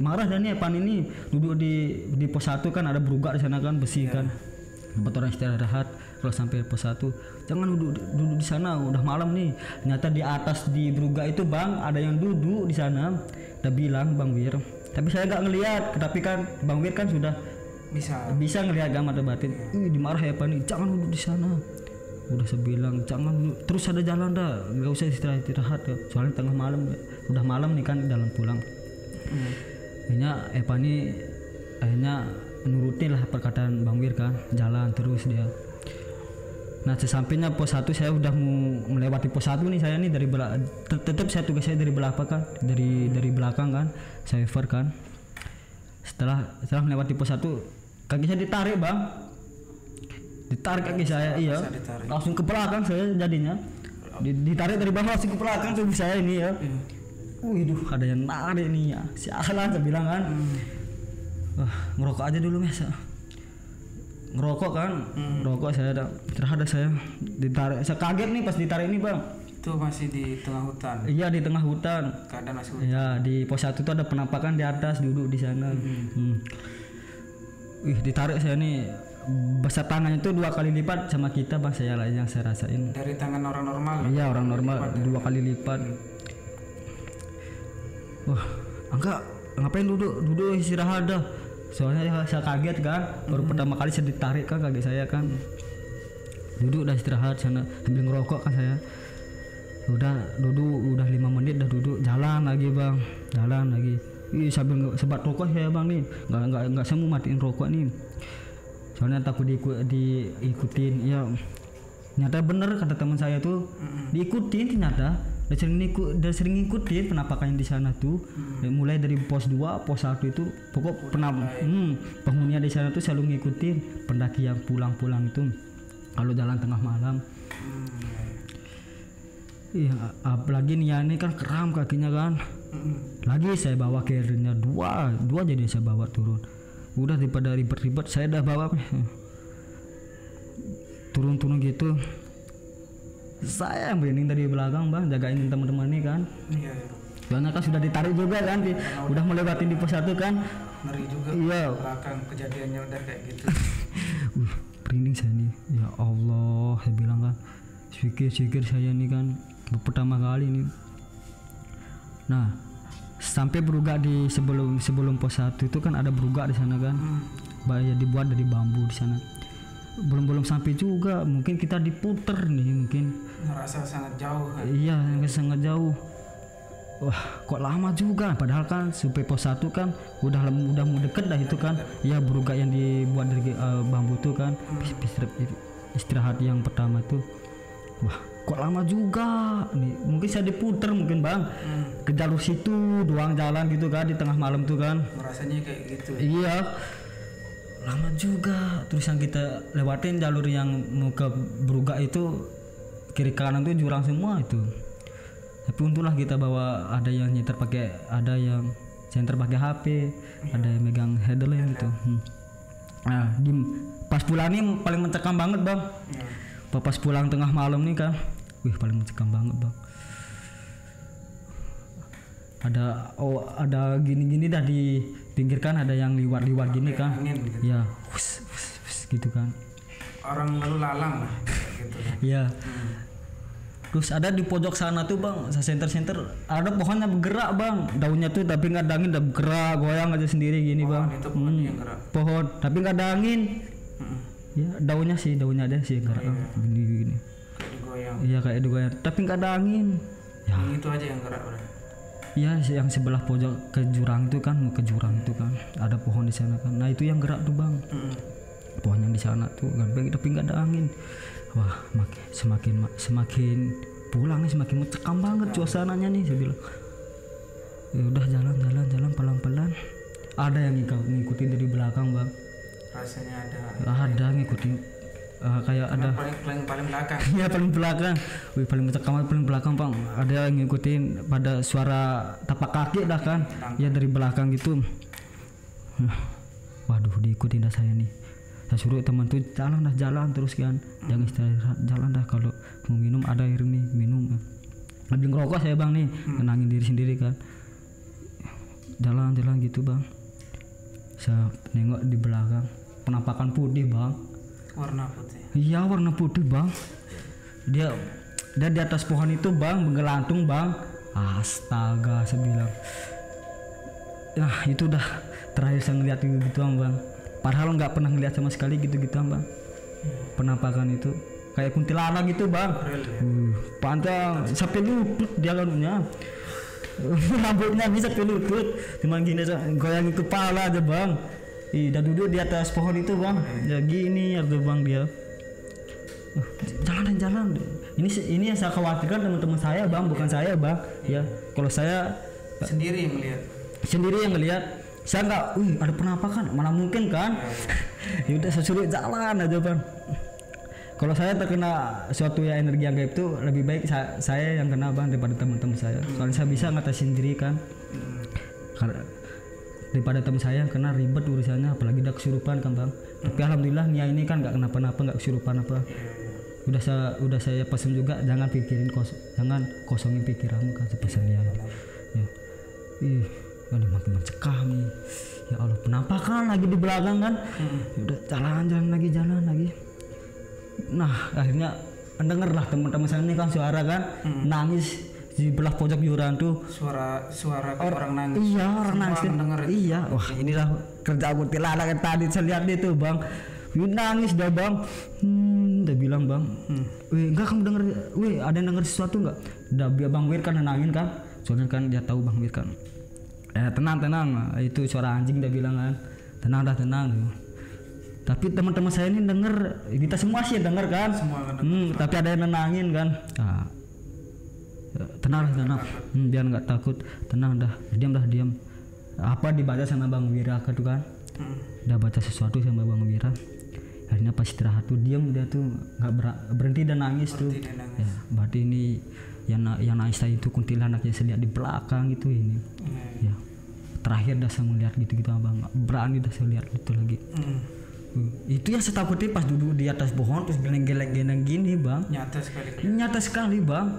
marah dan Epan ini duduk di pos 1 kan ada berugak di sana kan besi kan. Tempat orang istirahat. Kalau sampai pos 1 jangan duduk di sana udah malam nih. Ternyata di atas di Bruga itu bang ada yang duduk di sana. Udah bilang Bang Wir, tapi saya nggak ngelihat. Tapi kan Bang Wir kan sudah bisa ngelihat gak mata batin. Dimarah ya Pak nih, jangan duduk di sana. Udah saya bilang jangan duduk. Terus ada jalan dah, nggak usah istirahat ya. Soalnya tengah malam udah malam nih kan jalan pulang. Akhirnya Epa nih akhirnya nurutin lah perkataan Bang Wir kan, jalan terus dia. Nah sesampainya pos 1 saya udah mau melewati pos 1 nih saya nih dari tetap saya tugas saya dari belakang kan dari belakang kan saya over kan. Setelah melewati pos 1 kaki saya ditarik bang, ditarik kaki saya langsung ke belakang saya jadinya ditarik dari bawah langsung ke belakang tubuh saya ini ya. Ada yang narik nih ya sialan saya bilang kan. Ngerokok aja dulu mas. Ngerokok kan, ngerokok saya terhadap saya ditarik, saya kaget nih pas ditarik ini bang. Itu masih di tengah hutan. Iya di tengah hutan. Keadaan masih hutan. Iya di pos 1 itu ada penampakan di atas duduk di sana. ditarik saya nih, besar tangannya itu 2 kali lipat sama kita bang, saya lah yang saya rasain. Dari tangan orang normal? Iya orang normal 2 kali lipat. Wah enggak, ngapain duduk istirahat dah. Soalnya saya kaget kan, baru pertama kali saya ditarik kan, kaget saya kan. Duduk dah istirahat sana sambil ngerokok kan saya. Udah duduk udah 5 menit dah duduk, jalan lagi bang, jalan lagi. Sambil sebat rokok saya bang nih, nggak semua matiin rokok nih. Soalnya takut diikutin. Ya nyata bener kata teman saya tuh, diikutin ternyata. Udah sering ngikutin penampakannya di sana tuh. Mulai dari pos 2, pos 1 itu pokok penghuninya di sana tuh selalu ngikutin pendaki yang pulang-pulang itu kalau jalan tengah malam. Iya, apalagi nih ini kan kram kakinya kan. Lagi saya bawa carrier-nya dua jadi saya bawa turun. Udah daripada ribet-ribet saya dah bawa turun gitu. Saya yang berinding dari belakang bang, jagain teman-teman ini kan. Iya. Soalnya kan sudah ditarik juga kan, udah melewatin di pos 1 kan. Ngeri juga. Iya. Belakang kejadiannya udah kayak gitu. Berinding saya nih, ya Allah, saya bilang kan, sikir saya nih kan, pertama kali nih. Nah, sampai berugak di sebelum pos 1 itu kan ada berugak di sana kan, ya dibuat dari bambu di sana. Belum sampai juga, mungkin kita diputer nih mungkin. Ngerasa sangat jauh kan? Iya, sangat jauh. Wah, kok lama juga, padahal kan sampai pos 1 kan udah mau deket dah itu kan. Ya berugak yang dibuat dari bambu tuh kan, istirahat yang pertama tuh. Wah, kok lama juga nih, mungkin saya diputer mungkin bang, ke jalur situ doang jalan gitu kan di tengah malam tuh kan. Rasanya kayak gitu. Iya, lama juga. Terus yang kita lewatin jalur yang mau ke berugak itu kiri kanan tuh jurang semua itu. Tapi untunglah kita bawa, ada yang nyetir pakai, ada yang center pakai HP, ada yang megang headlamp gitu. Nah, pas pulang nih paling mencekam banget bang. Pas pulang tengah malam nih kan, paling mencekam banget bang. Ada gini dah di pinggir kan, ada yang liwat gini kan. Gitu. Ya, gitu kan. Orang lalu lalang lah gitu kan. Iya. Terus ada di pojok sana tuh bang, center ada pohonnya bergerak bang, daunnya tuh tapi nggak ada angin, udah bergerak goyang aja sendiri gini bang. Itu pohon yang gerak. Pohon tapi nggak ada angin. Ya daunnya ada sih gerak gini. Kayak digoyang. Iya kayak digoyang, tapi nggak ada angin. Ya. Yang itu aja yang gerak berarti. Iya, yang sebelah pojok ke jurang itu kan, mau ke jurang itu kan, ada pohon di sana kan. Nah itu yang gerak tuh bang. Pohon yang di sana tuh kan, tapi nggak ada angin. Wah, semakin pulang nih semakin mencekam banget suasananya nih, saya bilang. Ya udah jalan pelan-pelan. Ada yang ngikutin dari belakang bang. Rasanya ada ngikutin, kayak ada. Paling belakang. Iya paling belakang. Paling mencekam paling belakang bang. Ada yang ngikutin pada suara tapak kaki dah kan. Ya dari belakang gitu. Waduh, diikutin dah saya nih. Saya suruh teman tuh jalan terus kan, jangan istirahat, jalan dah, kalau mau minum ada air nih minum. Ambil ngerokok saya bang nih, tenangin diri sendiri kan, jalan gitu bang. Saya nengok di belakang, penampakan putih bang. Warna putih. Iya warna putih bang. Dia di atas pohon itu bang, menggelantung bang. Astaga, saya bilang. Nah itu dah terakhir saya ngeliat gitu bang. Padahal nggak pernah ngeliat sama sekali gitu bang. Penampakan itu kayak kuntilanak gitu bang. Panjang sampai lutut dia lalunya. Rambutnya bisa ke lutut, cuman gini goyangin kepala aja bang. Udah duduk di atas pohon itu bang, ya gini ya bang dia. Jalan. Ini yang saya khawatirkan teman-teman saya bang, bukan saya bang. Ya kalau saya sendiri yang ngelihat. Saya nggak, ada penampakan, mana mungkin kan? Ya udah saya suruh jalan aja bang. Kalau saya terkena suatu ya energi yang gaib itu lebih baik saya yang kena bang daripada teman-teman saya. Soalnya saya bisa ngatasin sendiri kan. Karena daripada teman saya yang kena ribet urusannya, apalagi udah kesurupan kan bang. Tapi alhamdulillah Nia ini kan nggak kenapa-napa, nggak kesurupan apa. Udah saya pesan juga, jangan kosongin pikiranmu kan, pesan Nia. Ya. ini makin mencekam nih. Ya Allah, penampakan lagi di belakang kan. Udah jalan lagi. Nah akhirnya denger lah teman-teman saya ini kan suara kan nangis di belah pojok jurang tuh. Suara orang nangis. Iya, orang nangis. Iya, wah inilah kerja kuntilanak yang tadi saya lihat itu bang. Nangis dah bang. Udah bilang bang, enggak kamu denger, ada yang denger sesuatu enggak? Udah Bang Wir kan nenangin kan, soalnya kan dia tahu Bang Wir kan. Tenang, itu suara anjing dia bilang kan, tenang. Tapi teman-teman saya ini denger, kita semua sih denger kan, tapi ada yang nenangin kan. Tenang, biar nggak takut, tenang dah, diam. Apa dibaca sama Bang Wira itu kan? Udah baca sesuatu sama Bang Wira. Akhirnya pas istirahat tuh diam, dia tuh nggak berhenti dan nangis tuh. Ya, berarti ini yang nangis tadi itu kuntilanak yang saya lihat di belakang itu ini. Ya, terakhir dah saya melihat gitu abang, berani dah saya lihat itu lagi. Itu yang saya takuti pas duduk di atas pohon terus geleng-geleng gini bang. Nyata sekali bang.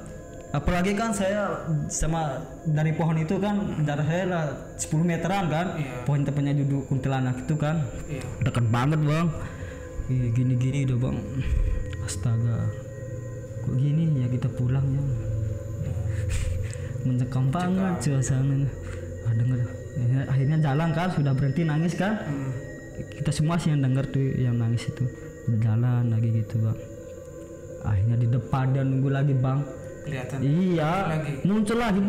Apalagi kan saya sama dari pohon itu kan jarak saya lah 10 meteran kan. Pohon tempatnya duduk kuntilanak itu kan. Dekat banget bang. Gini udah bang, astaga, kok gini ya kita pulang ya, mencekam banget suasana. Denger, akhirnya jalan kan, sudah berhenti nangis kan, kita semua sih yang denger tuh yang nangis itu, jalan lagi gitu bang. Akhirnya di depan dia nunggu lagi bang. Kelihatan. Iya, lagi. muncul lagi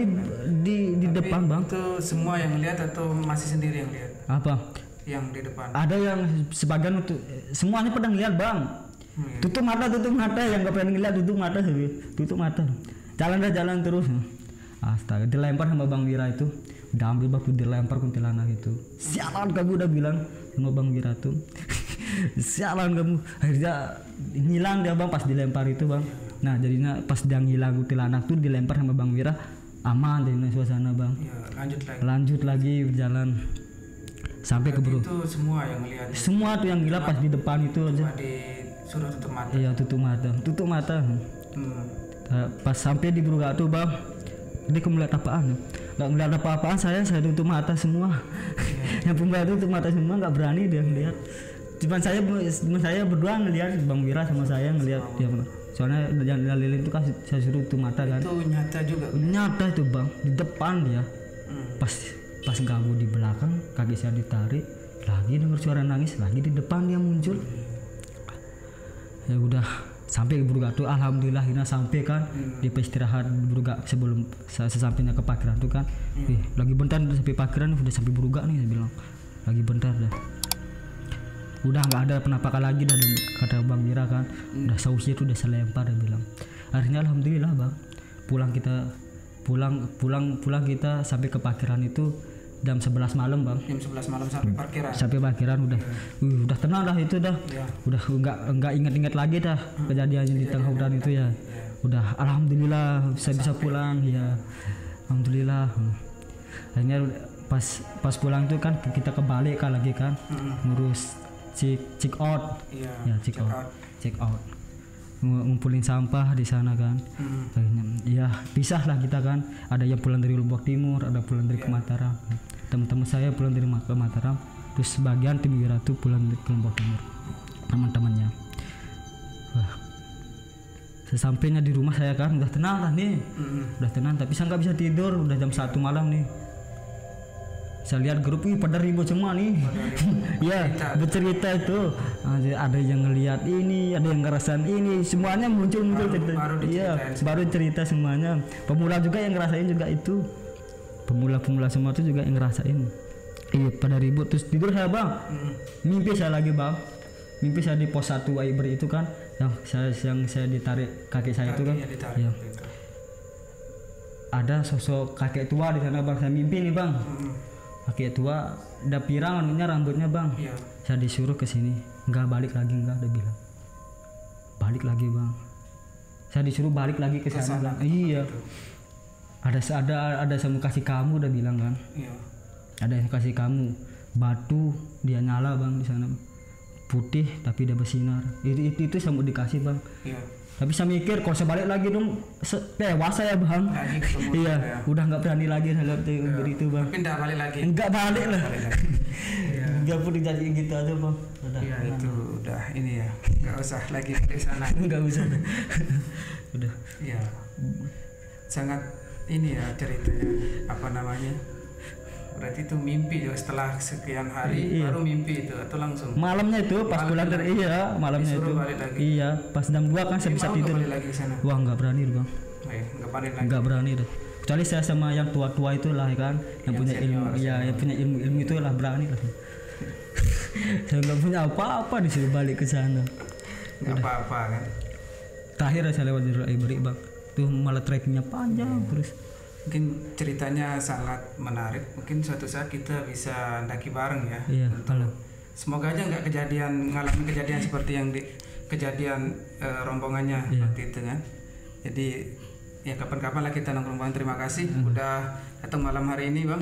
di depan bang. Itu semua yang lihat atau masih sendiri yang lihat? Apa? Yang di depan. Ada yang sebagian itu semuanya pada ngeliat bang. Tutup mata yang nggak pengen ngeliat tutup mata. Jalan terus. Astaga, dilempar sama Bang Wira itu. Udah ambil batu dilempar kuntilanak itu. Sialan kamu udah bilang sama Bang Wira tuh. Sialan kamu. Akhirnya ngilang dia bang pas dilempar itu bang. Nah jadinya pas dia ngilang kuntilanak tuh dilempar sama Bang Wira, aman dari suasana bang. Lanjut lagi berjalan. Sampai ke itu semua yang lihat. Semua tuh yang gila pas di depan itu aja. Disuruh tutup mata. Iya tutup mata. Pas sampai di Brugatu bang, dia ngeliat apaan? Nggak ngeliat apa-apaan, saya tutup mata semua. Yang pembantu tutup mata semua, nggak berani dia ngeliat. Cuman saya berdua ngeliat, Bang Wira sama saya ngeliat dia. Soalnya yang lilin itu kan saya suruh tutup mata kan. Itu nyata juga. Nyata itu bang, di depan dia. Pas ganggu di belakang, kaki saya ditarik, lagi dengar suara nangis, lagi di depan dia muncul. Ya udah sampai ke Brugatu, alhamdulillah ini sampai kan di istirahat Brugga sebelum saya sampainya ke parkiran tuh kan. Lagi bentar udah sampai parkiran, udah sampai Brugga nih saya bilang. Lagi bentar dah. Udah nggak ada penampakan lagi dah kata Bang Wira kan. Udah sausnya tuh udah selempar dia bilang. Akhirnya alhamdulillah bang, pulang kita sampai ke parkiran itu jam 11 malam bang. Jam 11 malam sampai parkiran. Udah tenang dah itu dah. Udah enggak ingat-ingat lagi dah kejadiannya di tengah hutan itu ya. Udah alhamdulillah saya bisa pulang ya. Alhamdulillah. Akhirnya pas pulang itu kan kita kebalik kan lagi kan ngurus check out. Ya check out. Ngumpulin sampah di sana kan. Akhirnya ya pisah lah kita kan. Ada yang pulang dari Lombok Timur, ada pulang dari Mataram. Teman-teman saya pulang dari Mataram, terus sebagian tim Wira tuh pulang ke Lombok Timur teman-temannya. Wah, sesampainya di rumah saya kan udah tenang lah nih, udah tenang, tapi saya nggak bisa tidur, udah jam 1 malam nih. Saya lihat grup pada ribut semua nih. Ya bercerita itu ada yang ngelihat ini, ada yang ngerasain ini, semuanya muncul cerita. Iya baru cerita semuanya. Pemula juga yang ngerasain juga itu. Pemula semua itu juga yang ngerasain. Iya pada ribut terus tidur saya bang. Mimpi saya lagi bang. Mimpi saya di pos 1 Aiber itu kan, yang saya ditarik kaki saya itu kan. Iya. Ada sosok kakek tua di sana bang. Saya mimpi nih bang. Kakek tua udah pirang rambutnya bang. Saya disuruh ke sini, nggak balik lagi, nggak ada bilang balik lagi bang. Saya disuruh balik lagi ke sana bang. Iya ada sama kasih kamu udah bilang kan. Ada yang kasih kamu batu dia nyala bang di sana, putih tapi dia bersinar. Itu sama dikasih bang. Tapi saya mikir kalau saya balik lagi dong dewasa ya bang. Lagi ketemu Iya, ya. udah nggak berani lagi saya lihat itu bang. Tapi enggak balik lagi. Enggak balik lah. Balik lagi. Iya. Enggak pun dijadiin gitu aja bang. Udah. Iya itu udah ini ya. Enggak usah lagi ke sana. Enggak usah. Udah. Iya. Sangat ini ya ceritanya apa namanya? Berarti itu mimpi juga setelah sekian hari Iya. baru mimpi itu atau langsung. Malamnya itu pas pulang dari malamnya Disuruh itu. balik lagi. Iya, pas jam 2 kan saya bisa Mau nggak tidur. balik lagi ke sana. Wah, enggak berani bang. Enggak balik lagi. Enggak berani deh. Kecuali saya sama yang tua-tua itulah ya kan, yang punya senior, ilmu, ya yang punya ilmu itu lah berani lah. Saya nggak punya apa-apa disuruh balik ke sana. Enggak apa-apa kan. Terakhir saya lewat jalur Ibrik bang, tuh malah trekkingnya panjang terus. Mungkin ceritanya sangat menarik. Mungkin suatu saat kita bisa ndaki bareng ya. Iya, kalau Semoga aja nggak ngalamin kejadian seperti yang di kejadian rombongannya Iya. seperti itu kan. Jadi ya kapan-kapan lah kita nongkrong bang. Terima kasih udah datang malam hari ini bang.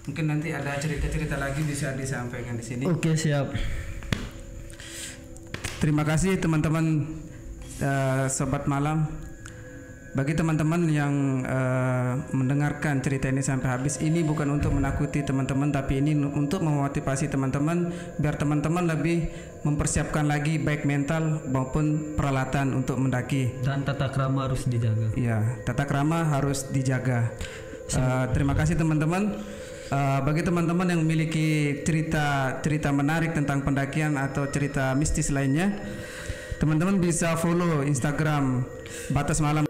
Mungkin nanti ada cerita-cerita lagi bisa disampaikan di sini. Oke, siap. Terima kasih teman-teman sobat malam. Bagi teman-teman yang mendengarkan cerita ini sampai habis, ini bukan untuk menakuti teman-teman, tapi ini untuk memotivasi teman-teman biar teman-teman lebih mempersiapkan lagi baik mental maupun peralatan untuk mendaki. Dan tata krama harus dijaga. Iya, tata krama harus dijaga. Terima kasih teman-teman. Bagi teman-teman yang memiliki cerita menarik tentang pendakian atau cerita mistis lainnya, teman-teman bisa follow Instagram Batas Malam.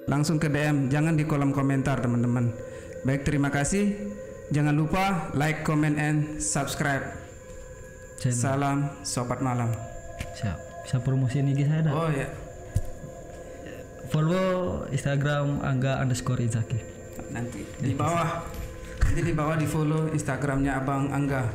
Langsung ke DM, jangan di kolom komentar teman-teman. Baik, terima kasih. Jangan lupa like, comment, and subscribe. Salam Sobat Malam. Siap. Bisa promosiin IG saya dah. Oh ya, Follow Instagram Angga_Izaki. nanti di bawah di follow Instagramnya Abang Angga.